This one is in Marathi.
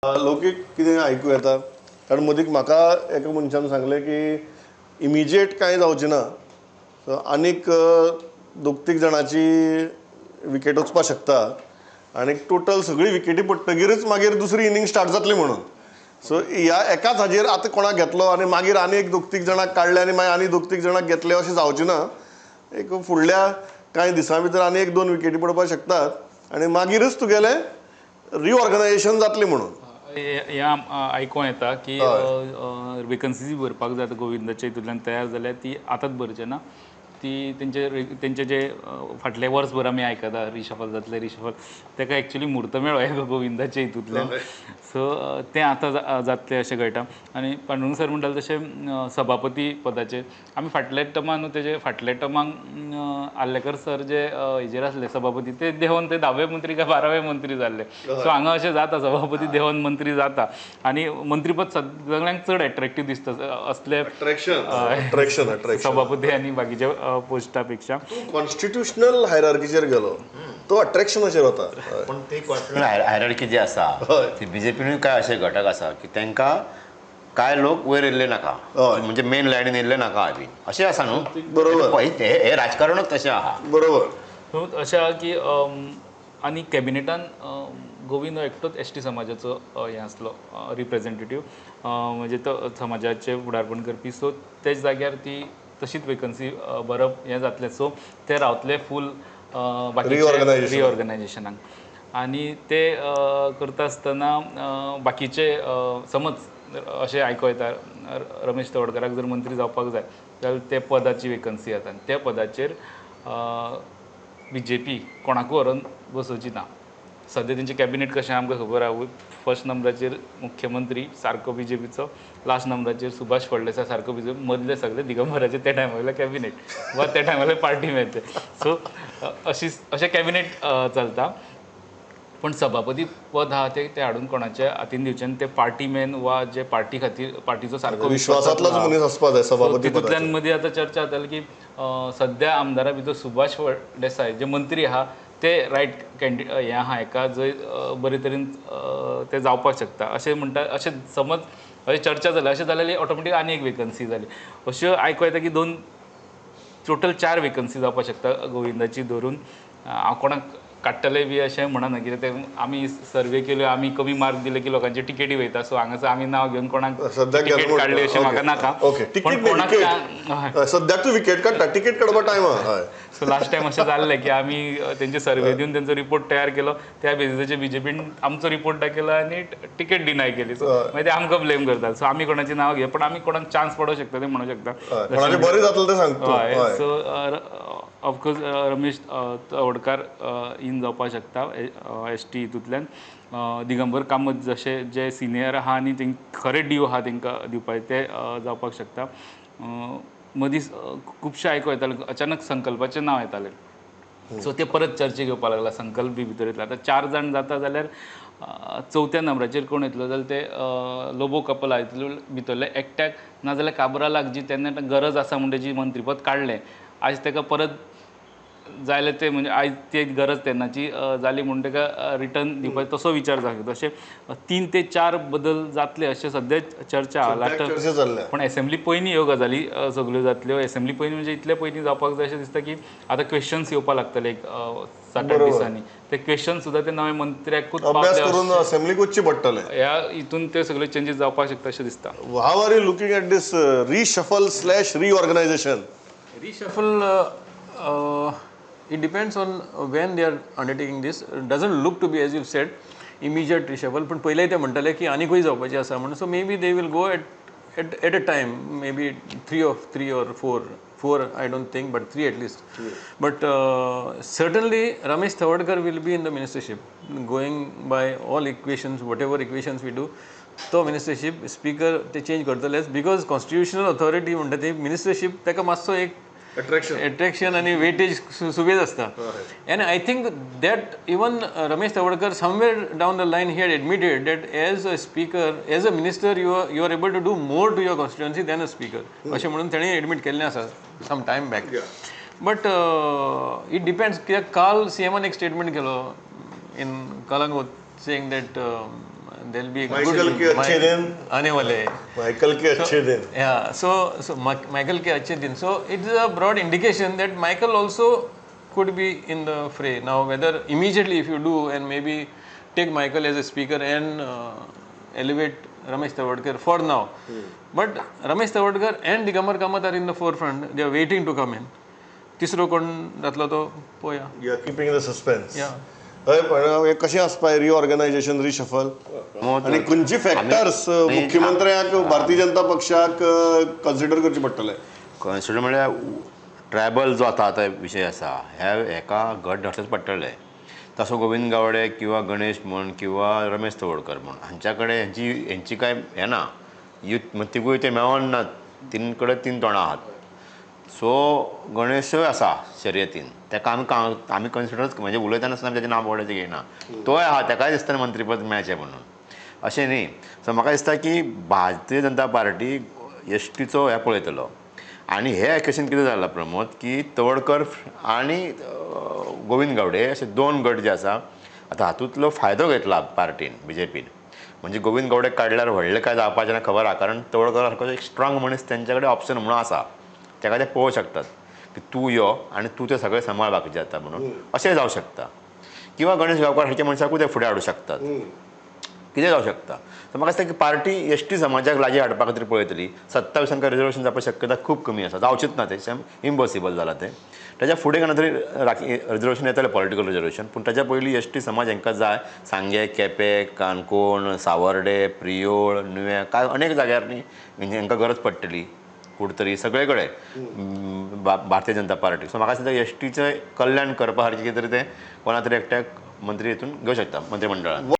लौकीक कितें आयकूं येता कारण मदीक म्हाका एका मनशान सांगलें की इमिजिएट कांय जावचें ना सो आनीक 2-3 जाणांची विकेट वचपाक शकता आनी टोटल सगळी विकेटी पडटगीरच मागीर दुसरी इनिंग स्टार्ट जातली म्हणून सो ह्या एकाच हाजेर आतां कोणाक घेतलो आनी मागीर आनी एक 2-3 जाणांक काडले आनी मागीर आनी 2-3 जाणांक घेतले अशें जावचें ना एक फुडल्या कांय दिसां भितर आनी 1-2 विकेटी पडपाक शकतात आनी मागीरच तुगेलें रिऑर्गनायजेशन जातलें म्हणून ह्या आयकूं येता की वेकन्सी भरपाक जाय गोविंदाच्या हितूंतल्यान तयार जाल्यार ती आतांच भरचे ना ती तेंचे जे फाटले वर्सभर आमी आयकता रिशफल जातले रिशफल ताका एक्चुली म्हूर्त मेळ्ळो गोविंदाच्या हितूंतल्यान सो तें आतां जातलें अशें कळटा आनी पांडुरंग सर म्हणटाले तशें सभापती पदाचेर आमी फाटल्या टर्मान न्हू तेजे फाटल्या टर्माक आर्लेकर सर जे हेजेर आसले सभापती ते देंवन ते 10वे मंत्री काय 12वे मंत्री जाल्ले सो हांगा अशें जाता सभापती देंवन मंत्री जाता आनी मंत्रीपद सगळ्यांक चड एट्रॅक्टीव दिसता असले सभापती आनी बाकीचे पोस्टा पेक्षा कॉन्स्टिट्युशनल हायरार्कीचेर गेलो तो अट्रॅक्शनाचेर वता पण ते कॉन्स्टिट्युशनल हायरार्की जी आसा ती बीजेपीनूय काय असे घटक आसा की तांकां काय लोक वयर येयल्ले नाका म्हणजे मेन लायनीन येयल्ले नाका बी अशें आसा न्हू बरोबर हे राजकारणूच तशें आहा बरोबर अशें आहा की आनी कॅबिनेटान गोविंद हो एकटोच एसटी समाजाचो हें आसलो रिप्रेझेंटेटीव म्हणजे तो समाजाचे फुडारपण करपी सो तेच जाग्यार ती तशीच वेकन्सी भरप हें जातलें सो ते रावतले फूल बाकीचे रिऑर्गनायजेशनाक आनी ते करता आसतना बाकीचे समज अशें आयको येता रमेश तवडकराक जर मंत्री जावपाक जाय जाल्यार ते पदाची वेकन्सी येता आनी त्या पदाचेर BJP कोणाकूय व्हरून बसोवची ना सद्या तेंचें कॅबिनेट कशें आमकां खबर आहा फर्स्ट नंबराचेर मुख्यमंत्री सारको BJPचो लास्ट नंबराचेर सुभाष फळदेसाय सारको BJP मदले सगळे दिगंबराचे त्या टायमावयले कॅबिनेट वा त्या टायमावयले पार्टी मेळचे सो अशें कॅबिनेट चलता पण सभापती पद आहा ते हाडून कोणाच्या हातीन दिवचे आनी ते पार्टी मॅन वा जे पार्टी खातीर पार्टीचो सारको विश्वासांतलोच मनीस आसपा जाय सभापती तितूंतल्यान मदीं आतां चर्चा जाताली की सद्या आमदारा भितर सुभाष फळदेसाय जे मंत्री आहा ते रायट कॅन्डिडेट हें आहा हेका जंय बरे तरेन ते जावपाक शकता अशें म्हणटा अशें समज अशें चर्चा जाली अशें जाल्यार ऑटोमॅटीक आनी एक वेकन्सी जाली अश्यो आयको येता की टोटल 4 वेकन्सी जावपाक शकता गोविंदाची धरून हांव कोणाक काडटले बी अशें म्हणना कित्याक ते आमी सर्वे केल्यो आमी कमी मार्क दिले की लोकांचे टिकेटी वयता सो हांगासर आमी नांव घेवन कोणाक टिकेट काडली अशें म्हाका नाका पण कोणाक सद्याक तूं विकेट काडटा टिकेट काडपा टायम हय सो लास्ट टायम अशें जाल्लें की आमी तेंचे सर्वे दिवन तेंचो रिपोर्ट तयार केलो त्या बेसिसाचेर BJPन आमचो रिपोर्ट दाखयलो आनी टिकेट डिनाय केली सो मागीर ते आमकां ब्लेम करतात सो आमी कोणाचें नांव घे पण आमी कोणाक चान्स पडोवंक शकता ते म्हणूंक शकता बरें जातलें तें सांगता so of course Ramesh Tawadkar in जावपाक शकता ST हितूंतल्यान दिगंबर कामत जशे जे सिनियर आहा आनी खरे डीव आहा तांकां दिवपाक ते जावपाक शकता मदीं खुबशे आयको येताले अचानक संकल्पाचें नांव येतालें सो ते परत चर्चेक येवपाक लागला संकल्प बी भितर येतलो आतां 4 जाण जाता जाल्यार 4थ्या नंबराचेर कोण येतलो जाल्यार ते लोबो कपल भितरले एकट्याक नाजाल्यार काबरालाक जी तेन्ना गरज आसा म्हणून तेजी मंत्रीपद काडलें आयज ताका परत जायले ते म्हणजे आयज ती गरज तेन्नाची जाली म्हणून ताका रिटर्न दिवपाचो तसो विचार जाता तशें 3 ते 4 बदल जातले अशें सद्या चर्चा आहा पण एसेंब्ली पयलीं ह्यो गजाली सगल्यो जातल्यो एसेंब्ली पयलीं म्हणजे इतले पयलीं जावपाक जाय अशें दिसता की आतां क्वेश्चन्स येवपाक लागतले एक 7-8 दिसांनी ते क्वेश्चन सुद्दां ते नवे मंत्र्याकूच अभ्यास करून असेंब्लीक वचचे पडटले ह्या हितून ते सगळे चेंजीस जावपाक शकता अशें दिसता how are you looking at these reshuffle reorganisation Reshuffle, it depends on when they are undertaking this. It doesn't look to be, as you said, immediate reshuffle. पण पहिले ते म्हणटाले की आनीकूय जावपाचें आसा म्हणून so may be they will go at a time, maybe 3 or 4, I don't think, but 3 at least. But certainly Ramesh Thavadkar will be in the ministership, going by all equations, whatever equations we do. तो मिनिस्टरशीप स्पीकर ते चेंज करतलेच बिकॉज कॉन्स्टिट्युशनल ऑथॉरिटी म्हणटा ती मिनिस्टरशीप ताका मातसो एक एट्रॅक्शन आनी वेटेज सुबेज आसता and I think that even Ramesh Tawadkar somewhere down the line he had admitted that as a speaker as a minister you are able to do more to your constituency than a speaker अशें म्हणून ताणें एडमीट केल्लें आसा some time back but it depends कित्याक काल CMन एक स्टेटमेंट केलो in Calangute saying that there'll be Michael के अच्छे दिन आने वाले हैं. माइकल के अच्छे दिन Yeah, so Michael ke अच्छे दिन. So it is a broad indication that Michael also could be in the fray. Now whether immediately if you do and maybe take Michael as a speaker and elevate Ramesh Tavadkar for now. But Ramesh Tavadkar and Digambar Kamath are in the forefront. They are waiting to come in. तिसरो कोण जातलो तो पळोवया. You are keeping the suspense Yeah. हय पण हे कशें आसपाय रिऑर्गनायझेशन रिशफल आनी खंयची फॅक्टर्स मुख्यमंत्र्याक भारतीय जनता पक्षाक कन्सिडर करचे पडटले कन्सिडर म्हळ्यार ट्रायबल जो आता विशय आसा हेका घट धरचेच पडटले. तसो गोविंद गावडे किंवा गणेश म्हण किंवा रमेश तवडकर म्हण हांच्या कडेन हेंची काय हें ना युथ तिगूय ते मेळोन ना. तीन कडेन तीन तोंडां आहात. सो गणेशय आसा शर्यतीन तेका आमी कन्सिडरच म्हणजे उलयतना आसतना तेजें नांव बोर्डाचेर घेयना. तोय आहा तेकाय दिसता मंत्रीपद मेळचें म्हणून अशें न्ही. सो म्हाका दिसता की भारतीय जनता पार्टी एसटीचो हें पळयतलो आनी हे एक्शन कितें जालां प्रमोद की तवडकर आनी गोविंद गावडे अशे दोन गट जे आसा आतां हातूंतलो फायदो घेतला पार्टीन BJPन. म्हणजे गोविंद गावडे काडल्यार व्हडलें काय जावपाचें ना खबर आहा कारण तवडकर सारको एक स्ट्रॉंग मनीस तेंच्या कडेन ऑप्शन म्हणून आसा. तेका ते पळोवंक शकतात की तूं यो आनी तूं ते सगळें सांबाळ बाकीचें जाता म्हणून अशें जावं शकता. किंवा गणेश गांवकार सारक्या मनशाकूय ते फुडें हाडूं शकतात. कितें जावं शकता. सो म्हाका दिसता की पार्टी एसटी समाजाक लागीं हाडपा खातीर पळयतली. 27 तांकां रिजर्वेशन जावपाची शक्यता खूब कमी आसा. जावचीच ना तें इम्पॉसिबल जालां तें. ताच्या फुडें केन्ना तरी रिजर्वेशन येतलें पॉलिटिकल रिजर्वेशन. पूण ताच्या पयलीं एसटी समाज हांकां जाय सांगे केपें काणकोण सावर्डे प्रियोळ नुवें काय अनेक जाग्यार न्ही हांकां गरज पडटली. कुडतरी सगळे कडेन भारतीय जनता पार्टी. सो म्हाका दिसता एसटीचें कल्याण करपा सारकें कितें तरी तें कोणा तरी एकट्याक मंत्री हितून घेवं शकता मंत्रिमंडळान.